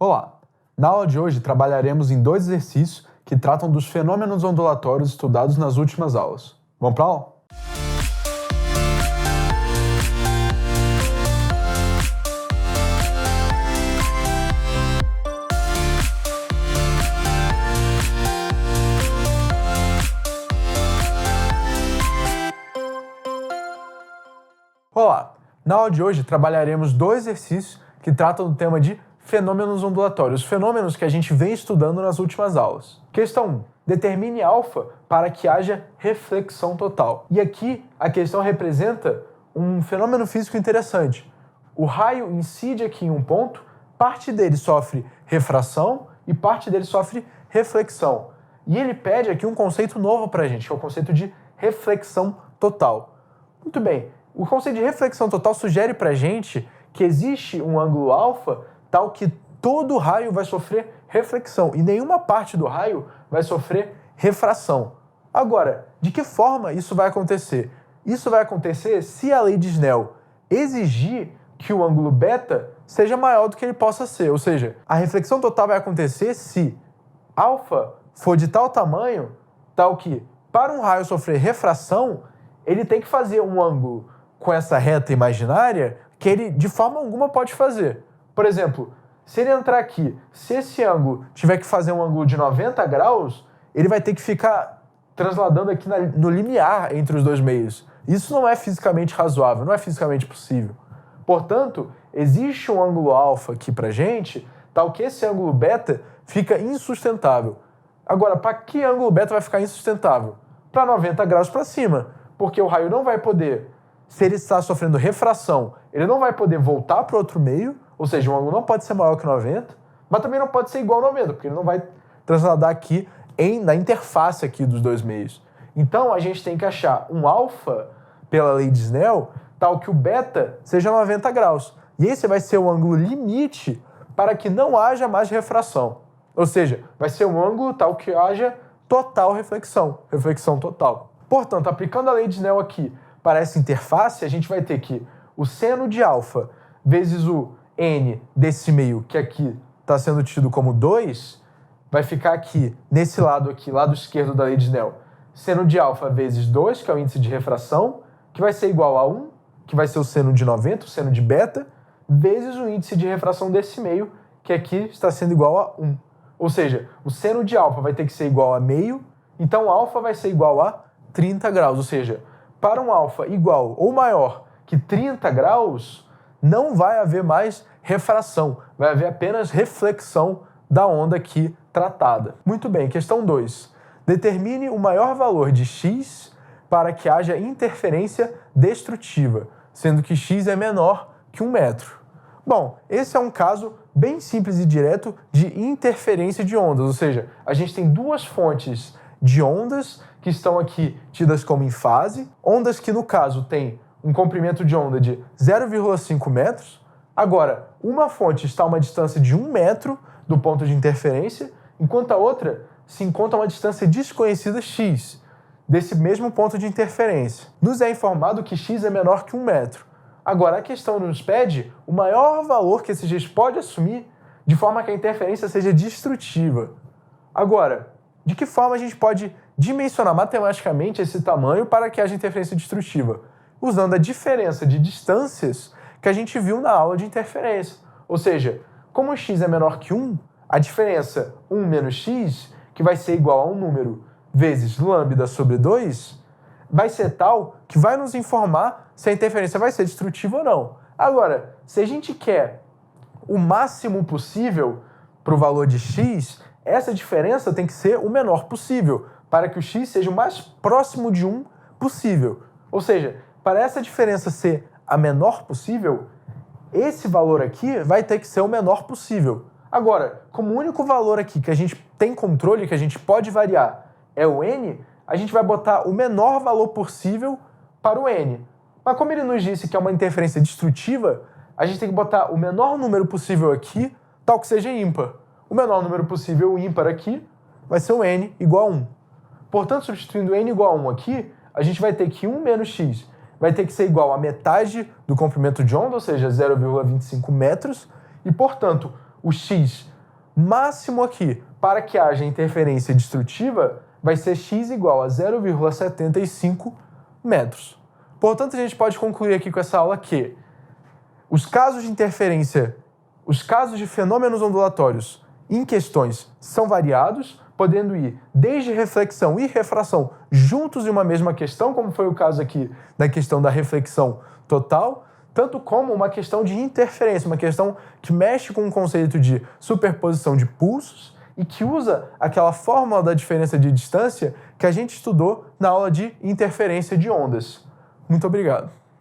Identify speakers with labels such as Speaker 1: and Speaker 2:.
Speaker 1: Olá! Na aula de hoje trabalharemos em dois exercícios que tratam dos fenômenos ondulatórios estudados nas últimas aulas. Vamos para a aula? Olá! Na aula de hoje trabalharemos dois exercícios que tratam do tema de fenômenos ondulatórios, fenômenos que a gente vem estudando nas últimas aulas. Questão 1. Determine alfa para que haja reflexão total. E aqui a questão representa um fenômeno físico interessante. O raio incide aqui em um ponto, parte dele sofre refração e parte dele sofre reflexão. E ele pede aqui um conceito novo para a gente, que é o conceito de reflexão total. Muito bem, o conceito de reflexão total sugere para a gente que existe um ângulo alfa tal que todo raio vai sofrer reflexão e nenhuma parte do raio vai sofrer refração. Agora, de que forma isso vai acontecer? Isso vai acontecer se a lei de Snell exigir que o ângulo beta seja maior do que ele possa ser, ou seja, a reflexão total vai acontecer se alfa for de tal tamanho, tal que para um raio sofrer refração, ele tem que fazer um ângulo com essa reta imaginária que ele de forma alguma pode fazer. Por exemplo, se ele entrar aqui, se esse ângulo tiver que fazer um ângulo de 90 graus, ele vai ter que ficar transladando aqui no limiar entre os dois meios. Isso não é fisicamente razoável, não é fisicamente possível. Portanto, existe um ângulo alfa aqui pra gente, tal que esse ângulo beta fica insustentável. Agora, para que ângulo beta vai ficar insustentável? Para 90 graus para cima, porque o raio não vai poder, se ele está sofrendo refração, ele não vai poder voltar para outro meio, ou seja, o ângulo não pode ser maior que 90, mas também não pode ser igual a 90, porque ele não vai transladar aqui na interface aqui dos dois meios. Então, a gente tem que achar um alfa, pela lei de Snell, tal que o beta seja 90 graus. E esse vai ser o ângulo limite para que não haja mais refração. Ou seja, vai ser um ângulo tal que haja total reflexão total. Portanto, aplicando a lei de Snell aqui para essa interface, a gente vai ter que o seno de alfa vezes o n desse meio, que aqui está sendo tido como 2, vai ficar aqui, nesse lado aqui, lado esquerdo da lei de Snell, seno de alfa vezes 2, que é o índice de refração, que vai ser igual a 1, que vai ser o seno de 90, o seno de beta, vezes o índice de refração desse meio, que aqui está sendo igual a 1. Ou seja, o seno de alfa vai ter que ser igual a meio, então alfa vai ser igual a 30 graus. Ou seja, para um alfa igual ou maior que 30 graus, não vai haver mais refração, vai haver apenas reflexão da onda aqui tratada. Muito bem, questão 2. Determine o maior valor de x para que haja interferência destrutiva, sendo que x é menor que 1 metro. Bom, esse é um caso bem simples e direto de interferência de ondas, ou seja, a gente tem duas fontes de ondas que estão aqui tidas como em fase, ondas que no caso têm um comprimento de onda de 0,5 metros. Agora, uma fonte está a uma distância de 1 metro do ponto de interferência, enquanto a outra se encontra a uma distância desconhecida x, desse mesmo ponto de interferência. Nos é informado que x é menor que 1 metro. Agora, a questão nos pede o maior valor que esse x pode assumir de forma que a interferência seja destrutiva. Agora, de que forma a gente pode dimensionar matematicamente esse tamanho para que haja interferência destrutiva? Usando a diferença de distâncias que a gente viu na aula de interferência. Ou seja, como x é menor que 1, a diferença 1 menos x, que vai ser igual a um número vezes lambda sobre 2, vai ser tal que vai nos informar se a interferência vai ser destrutiva ou não. Agora, se a gente quer o máximo possível para o valor de x, essa diferença tem que ser o menor possível, para que o x seja o mais próximo de 1 possível. Ou seja, para essa diferença ser a menor possível, esse valor aqui vai ter que ser o menor possível. Agora, como o único valor aqui que a gente tem controle, que a gente pode variar, é o n, a gente vai botar o menor valor possível para o n. Mas como ele nos disse que é uma interferência destrutiva, a gente tem que botar o menor número possível aqui, tal que seja ímpar. O menor número possível ímpar aqui vai ser o n igual a 1. Portanto, substituindo n igual a 1 aqui, a gente vai ter que 1 menos x vai ter que ser igual a metade do comprimento de onda, ou seja, 0,25 metros, e, portanto, o x máximo aqui, para que haja interferência destrutiva, vai ser x igual a 0,75 metros. Portanto, a gente pode concluir aqui com essa aula que os casos de interferência, os casos de fenômenos ondulatórios em questões são variados, podendo ir desde reflexão e refração juntos em uma mesma questão, como foi o caso aqui da questão da reflexão total, tanto como uma questão de interferência, uma questão que mexe com o conceito de superposição de pulsos e que usa aquela fórmula da diferença de distância que a gente estudou na aula de interferência de ondas. Muito obrigado.